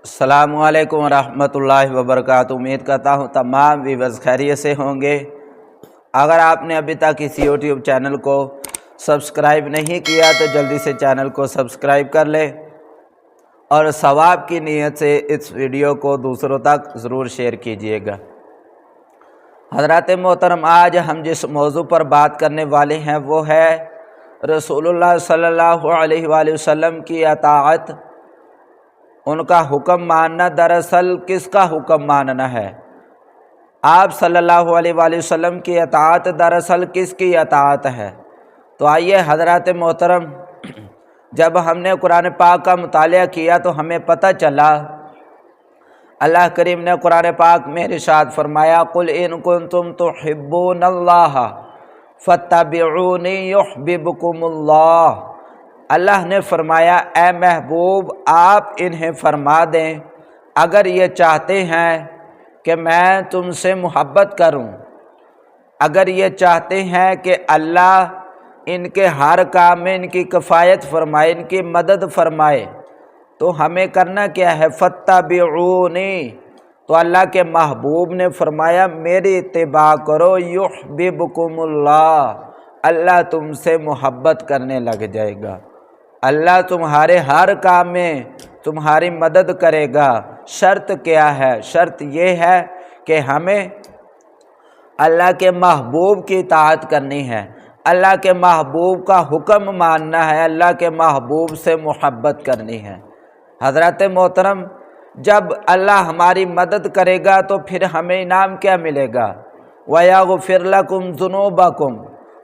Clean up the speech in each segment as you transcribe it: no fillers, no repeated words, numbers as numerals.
السلام علیکم ورحمۃ اللہ وبرکاتہ۔ امید کرتا ہوں تمام ویورز خیریت سے ہوں گے۔ اگر آپ نے ابھی تک اس یوٹیوب چینل کو سبسکرائب نہیں کیا تو جلدی سے چینل کو سبسکرائب کر لیں اور ثواب کی نیت سے اس ویڈیو کو دوسروں تک ضرور شیئر کیجیے گا۔ حضرات محترم، آج ہم جس موضوع پر بات کرنے والے ہیں وہ ہے رسول اللہ صلی اللہ علیہ وآلہ وسلم کی اطاعت، ان کا حکم ماننا۔ دراصل کس کا حکم ماننا ہے؟ آپ صلی اللہ علیہ وآلہ وسلم کی اطاعت دراصل کس کی اطاعت ہے؟ تو آئیے حضرات محترم، جب ہم نے قرآن پاک کا مطالعہ کیا تو ہمیں پتہ چلا اللہ کریم نے قرآن پاک میں ارشاد فرمایا، قُلْ إِن كُنتُمْ تُحِبُّونَ اللَّهَ فَاتَّبِعُونِي يُحْبِبْكُمُ اللَّهُ۔ اللہ نے فرمایا، اے محبوب آپ انہیں فرما دیں اگر یہ چاہتے ہیں کہ میں تم سے محبت کروں، اگر یہ چاہتے ہیں کہ اللہ ان کے ہر کام میں ان کی کفایت فرمائے، ان کی مدد فرمائے، تو ہمیں کرنا کیا ہے؟ فَاتَّبِعُونِی۔ تو اللہ کے محبوب نے فرمایا میری اتباع کرو، یحببکم اللہ، اللہ تم سے محبت کرنے لگ جائے گا، اللہ تمہارے ہر کام میں تمہاری مدد کرے گا۔ شرط کیا ہے؟ شرط یہ ہے کہ ہمیں اللہ کے محبوب کی اطاعت کرنی ہے، اللہ کے محبوب کا حکم ماننا ہے، اللہ کے محبوب سے محبت کرنی ہے۔ حضرات محترم، جب اللہ ہماری مدد کرے گا تو پھر ہمیں انعام کیا ملے گا؟ وَيَغْفِرْ لَكُمْ ذُنُوبَكُمْ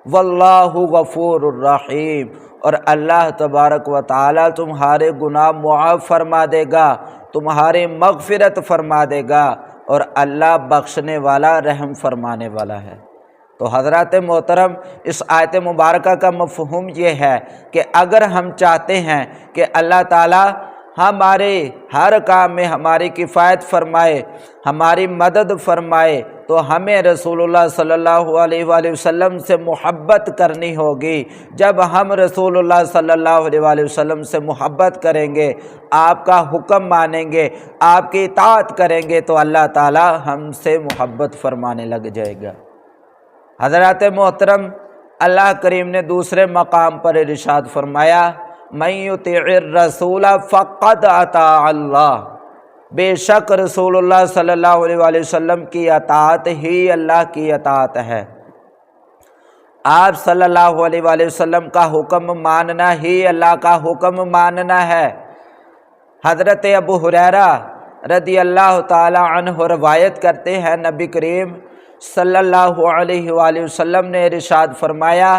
وَاللَّهُ غَفُورٌ الرحیم، اور اللہ تبارک و تعالیٰ تمہارے گناہ معاف فرما دے گا، تمہاری مغفرت فرما دے گا، اور اللہ بخشنے والا رحم فرمانے والا ہے۔ تو حضرات محترم، اس آیت مبارکہ کا مفہوم یہ ہے کہ اگر ہم چاہتے ہیں کہ اللہ تعالیٰ ہمارے ہر کام میں ہماری کفایت فرمائے، ہماری مدد فرمائے، تو ہمیں رسول اللہ صلی اللہ علیہ وآلہ وسلم سے محبت کرنی ہوگی۔ جب ہم رسول اللہ صلی اللہ علیہ وآلہ وسلم سے محبت کریں گے، آپ کا حکم مانیں گے، آپ کی اطاعت کریں گے، تو اللہ تعالی ہم سے محبت فرمانے لگ جائے گا۔ حضرات محترم، اللہ کریم نے دوسرے مقام پر ارشاد فرمایا، مَن یُطِعِ الرَّسُولَ فَقَدْ أَطَاعَ اللَّهَ، بے شک رسول اللہ صلی اللہ علیہ وآلہ وسلم کی اطاعت ہی اللہ کی اطاعت ہے۔ آپ صلی اللہ علیہ وآلہ وسلم کا حکم ماننا ہی اللہ کا حکم ماننا ہے۔ حضرت ابو ہریرہ رضی اللہ تعالی عنہ روایت کرتے ہیں، نبی کریم صلی اللہ علیہ وآلہ وسلم نے ارشاد فرمایا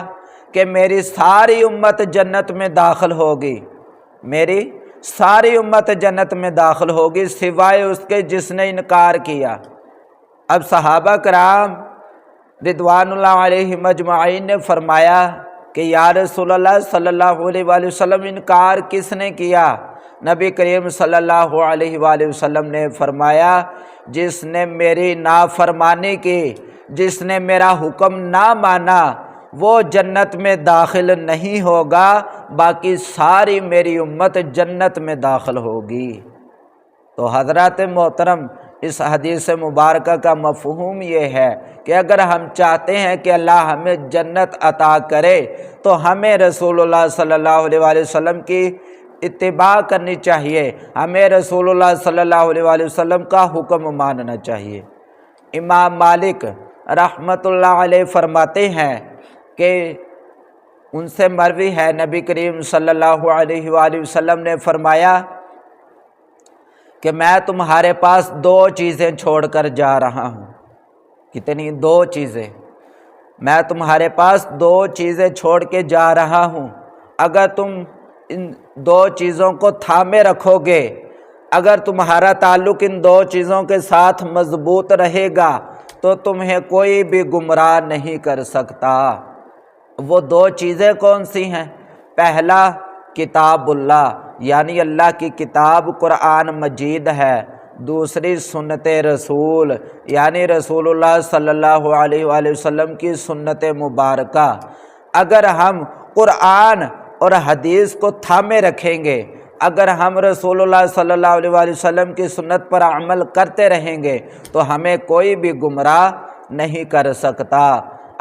کہ میری ساری امت جنت میں داخل ہوگی، میری ساری امت جنت میں داخل ہوگی سوائے اس کے جس نے انکار کیا۔ اب صحابہ کرام رضوان اللہ علیہم اجمعین نے فرمایا کہ یا رسول اللہ صلی اللہ علیہ وآلہ وسلم، انکار کس نے کیا؟ نبی کریم صلی اللہ علیہ وآلہ وسلم نے فرمایا جس نے میری نافرمانی کی، جس نے میرا حکم نہ مانا، وہ جنت میں داخل نہیں ہوگا، باقی ساری میری امت جنت میں داخل ہوگی۔ تو حضرات محترم، اس حدیث مبارکہ کا مفہوم یہ ہے کہ اگر ہم چاہتے ہیں کہ اللہ ہمیں جنت عطا کرے تو ہمیں رسول اللہ صلی اللہ علیہ وآلہ وسلم کی اتباع کرنی چاہیے، ہمیں رسول اللہ صلی اللہ علیہ وآلہ وسلم کا حکم ماننا چاہیے۔ امام مالک رحمۃ اللہ علیہ فرماتے ہیں کہ ان سے مروی ہے، نبی کریم صلی اللہ علیہ وآلہ وسلم نے فرمایا کہ میں تمہارے پاس دو چیزیں چھوڑ کر جا رہا ہوں۔ کتنی؟ دو چیزیں۔ میں تمہارے پاس دو چیزیں چھوڑ کے جا رہا ہوں، اگر تم ان دو چیزوں کو تھامے رکھو گے، اگر تمہارا تعلق ان دو چیزوں کے ساتھ مضبوط رہے گا تو تمہیں کوئی بھی گمراہ نہیں کر سکتا۔ وہ دو چیزیں کون سی ہیں؟ پہلا کتاب اللہ، یعنی اللہ کی کتاب قرآن مجید ہے۔ دوسری سنت رسول، یعنی رسول اللہ صلی اللہ علیہ وآلہ وسلم کی سنت مبارکہ۔ اگر ہم قرآن اور حدیث کو تھامے رکھیں گے، اگر ہم رسول اللہ صلی اللہ علیہ وسلم کی سنت پر عمل کرتے رہیں گے تو ہمیں کوئی بھی گمراہ نہیں کر سکتا۔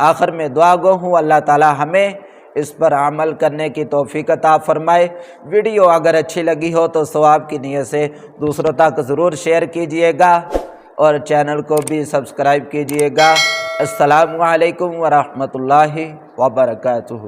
آخر میں دعا گو ہوں اللہ تعالی ہمیں اس پر عمل کرنے کی توفیق عطا فرمائے۔ ویڈیو اگر اچھی لگی ہو تو ثواب کی نیت سے دوسروں تک ضرور شیئر کیجئے گا اور چینل کو بھی سبسکرائب کیجئے گا۔ السلام علیکم ورحمۃ اللہ وبرکاتہ۔